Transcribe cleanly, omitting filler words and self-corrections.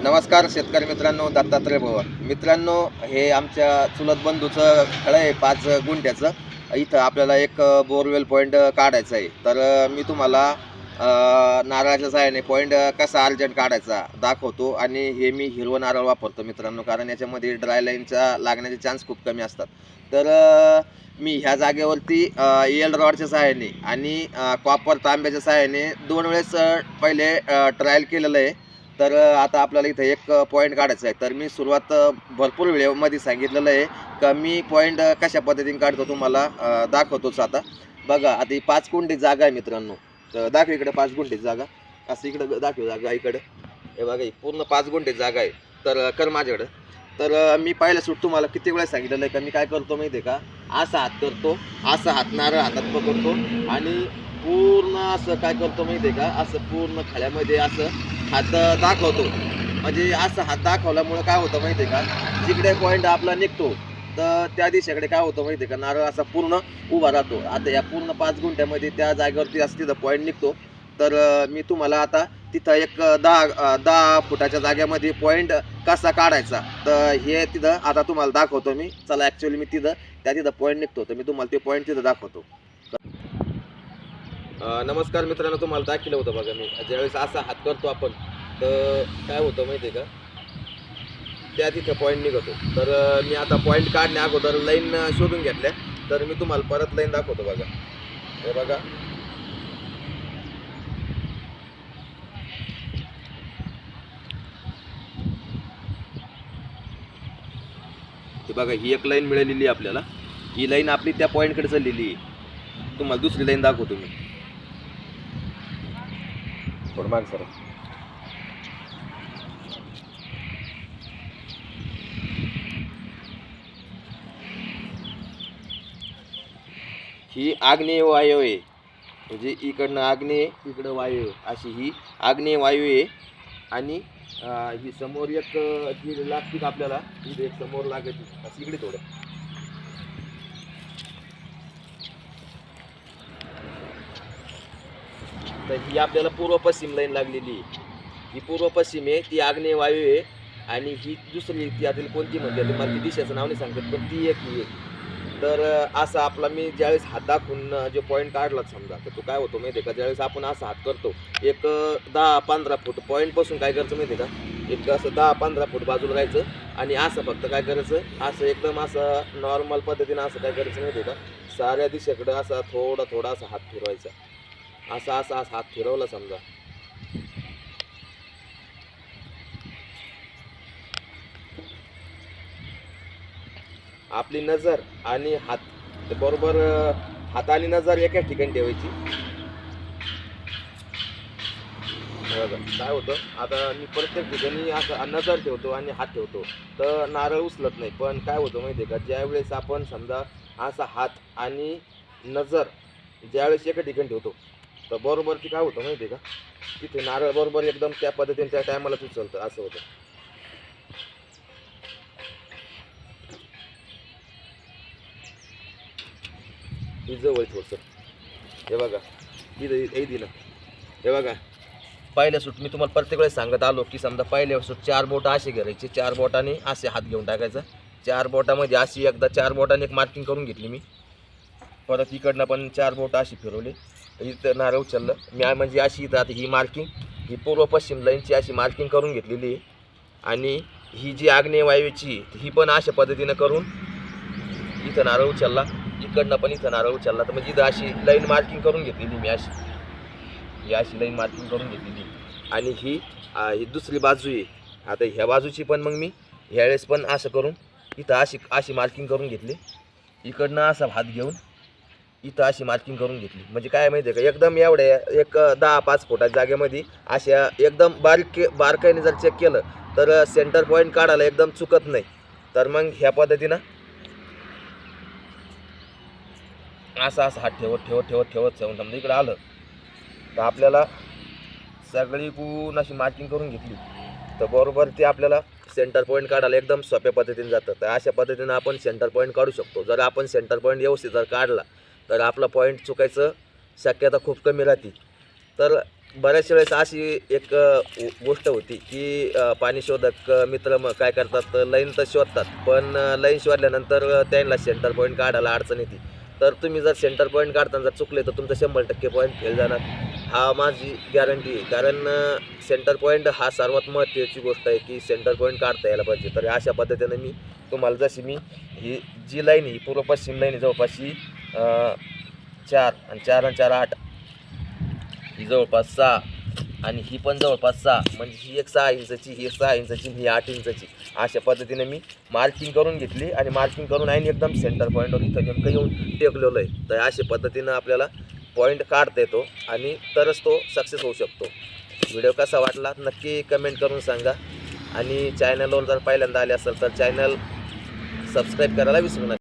नमस्कार शेतकरी मित्रांनो, दत्तात्रय पवार मित्रांनो, हे आमच्या चुलत बंधूचं खळं आहे 5 गुंठ्याचं. इथं आपल्याला एक बोरवेल पॉईंट काढायचा आहे. तर मी तुम्हाला नारळाच्या सहाय्याने पॉईंट कसा अर्जंट काढायचा दाखवतो. आणि हे मी हिरवं नारळ वापरतो मित्रांनो, कारण याच्यामध्ये ड्राय लाईनचा लागण्याचे चान्स खूप कमी असतात. तर मी ह्या जागेवरती एल रॉडच्या सहाय्याने आणि कॉपर तांब्याच्या सहाय्याने 2 वेळेस पहिले ट्रायल केलेलं आहे. तर आता आपल्याला इथं एक पॉईंट काढायचा आहे. तर मी सुरुवात भरपूर व्हिडिओमध्ये सांगितलेलं आहे का मी पॉईंट कशा पद्धतीने काढतो तुम्हाला दाखवतोच आता. बघा, आता ही 5 गुंठे जागा आहे मित्रांनो. तर दाखव इकडे 5 गुंठे जागा, असं इकडं दाखव जागा इकडं. हे बघा, ही पूर्ण 5 गुंठे जागा आहे. तर कर माझ्याकडं. तर मी पहिला सूट तुम्हाला किती वेळा सांगितलेलं आहे का मी काय करतो माहिती आहे का, असा हात करतो, असा हात नारळ हातात पकडतो आणि पूर्ण असं काय करतो माहिती आहे का, असं पूर्ण खळ्यामध्ये असं हात दाखवतो. म्हणजे असं हात दाखवल्यामुळं काय होतं माहिती आहे का, जिकडे पॉईंट आपला निघतो तर त्या दिशेकडे काय होतं माहिती आहे का, नारळ असा पूर्ण उभा राहतो. आता या पूर्ण 5 गुंठ्यामध्ये त्या जागेवरती असं तिथं पॉईंट निघतो. तर मी तुम्हाला आता तिथं एक 10 फुटाच्या जागेमध्ये पॉईंट कसा काढायचा तर हे तिथं आता तुम्हाला दाखवतो मी. चला, ॲक्च्युअली मी तिथं पॉईंट निघतो, तर मी तुम्हाला ते पॉईंट तिथं दाखवतो. नमस्कार मित्रांनो, तुम्हाला दाखवलं होतं बघा मी. ज्यावेळेस असा हात करतो आपण तर काय होतं माहिती आहे का, त्या तिथे पॉईंट निघतो. तर मी आता पॉईंट काढण्या अगोदर लाईन शोधून घेतल्या. तर मी तुम्हाला परत लाईन दाखवतो बघा. हे बघा, हे बघा, ही एक लाईन मिळालेली आहे आपल्याला. ही लाईन आपली त्या पॉईंटकडे चाललेली आहे. तुम्हाला दुसरी लाईन दाखवतो मी. थोडं माग सर. ही आग्नेय वायू आहे. म्हणजे इकडनं आग्नेय, इकडं वायू आहे. अशी ही आग्नेय वायू आहे. आणि ही समोर एक जी लागते का आपल्याला, इथे एक समोर लागायची असं इकडे थोडं. तर ही आपल्याला पूर्व पश्चिम लाईन लागलेली आहे. ही पूर्व पश्चिम आहे, ती आग्नेय वायू आहे. आणि ही दुसरी ती यातील कोणती म्हणते मला ती दिशेचं नाव नाही सांगत, पण ती एक ही आहे. तर असा आपला मी ज्यावेळेस हात दाखवून जो पॉईंट काढला समजा, तर तो काय होतो माहिती आहे का, ज्यावेळेस आपण असा हात करतो एक 10-15 फूट पॉईंटपासून काय करायचं माहिती आहे का, एक असं 10-15 फूट बाजूला राहायचं. आणि असं फक्त काय करायचं, असं एकदम असं नॉर्मल पद्धतीनं असं काय करायचं माहिती आहे का, साऱ्या दिशेकडं असा थोडा थोडा असा हात फिरवायचा. असा असा असा हात फिरवला समजा, आपली नजर आणि हात बरोबर, हात आणि नजर एकाच ठिकाणी ठेवायची. बघा काय होतं, आता मी प्रत्येक ठिकाणी असं नजर ठेवतो आणि हात ठेवतो तर नारळ उचलत नाही. पण काय होतं माहिती आहे का, ज्यावेळेस आपण समजा असा हात आणि नजर ज्यावेळेस एका ठिकाणी ठेवतो तर बरोबर ती काय होतं माहिती आहे का, तिथे नारळ बरोबर एकदम त्या पद्धतीने त्या टायमालाच उचलतं. असं होतं. ही जवळ थोडंसं. हे बघा, इथं दिलं. हे बघा, पहिल्या सूट मी तुम्हाला प्रत्येक वेळेस सांगत आलो की समजा पहिल्या सूट 4 बोटं असे घ्यायचे, 4 बोटाने असे हात घेऊन टाकायचा. 4 बोटामध्ये अशी एकदा 4 बोटाने एक मार्किंग करून घेतली मी. परत इकडनं पण 4 बोटं अशी फिरवली. इथं नारळ उचललं मी. म्हणजे अशी इथं आता ही मार्किंग, ही पूर्व पश्चिम लाईनची अशी मार्किंग करून घेतलेली आहे. आणि ही जी आग्नेय वायूची ही पण अशा पद्धतीनं करून इथं नारळ उचलला. इकडनं पण इथं नारळ उचलला. तर म्हणजे इथं अशी लाईन मार्किंग करून घेतलेली मी. ही अशी लाईन मार्किंग करून घेतलेली. आणि ही दुसरी बाजू आहे. आता ह्या बाजूची पण मग मी ह्यावेळेस पण असं करून इथं अशी अशी मार्किंग करून घेतली. इकडनं असा हात घेऊन इथं अशी मार्किंग करून घेतली. म्हणजे काय माहिती आहे का, एकदम एवढ्या एक 10-5 फुटाच्या जागेमध्ये अशा एकदम बारकाईने जर चेक केलं तर सेंटर पॉईंट काढायला एकदम चुकत नाही. तर मग ह्या पद्धतीनं असं असं हात ठेवत ठेवत ठेवत ठेवत समजा इकडं आलं तर आपल्याला सगळीकडून अशी मार्किंग करून घेतली तर बरोबर ते आपल्याला सेंटर पॉईंट काढायला एकदम सोप्या पद्धतीने जातं. तर अशा पद्धतीनं आपण सेंटर पॉईंट काढू शकतो. जर आपण सेंटर पॉईंट व्यवस्थित जर काढला तर आपला पॉईंट चुकायचं शक्यता खूप कमी राहते. तर बऱ्याच वेळेस अशी एक गोष्ट होती की पाणी शोधक मित्र मग काय करतात, लाईन तर शोधतात, पण लाईन शोधल्यानंतर त्यांना सेंटर पॉईंट काढायला अडचण येते. तर तुम्ही जर सेंटर पॉईंट काढताना जर चुकले तर तुमचं 100% पॉईंट फेल जाणार. हा माझी गॅरंटी आहे. कारण सेंटर पॉईंट हा सर्वात महत्त्वाची गोष्ट आहे की सेंटर पॉईंट काढता यायला पाहिजे. तर अशा पद्धतीनं मी तुम्हाला जशी मी ही जी लाईन ही पूर्व पश्चिम लाईन जवळपास ही 4 आणि 4 आणि 4 8, ही जवळपास 6 आणि ही पण जवळपास 6, म्हणजे ही एक 6 इंचाची, ही 6 इंचाची, ही 8 इंचाची. अशा पद्धतीने मी मार्किंग करून घेतली आणि मार्किंग करून आहे एकदम सेंटर पॉईंटवर इथं नेमकं येऊन टेकलेलं आहे. तर अशा पद्धतीनं आपल्याला पॉईंट काढता येतो आणि तरच तो सक्सेस होऊ शकतो. व्हिडिओ कसा वाटला नक्की कमेंट करून सांगा आणि चॅनलवर जर पहिल्यांदा आले असेल तर चॅनल सबस्क्राईब करायला विसरू नका.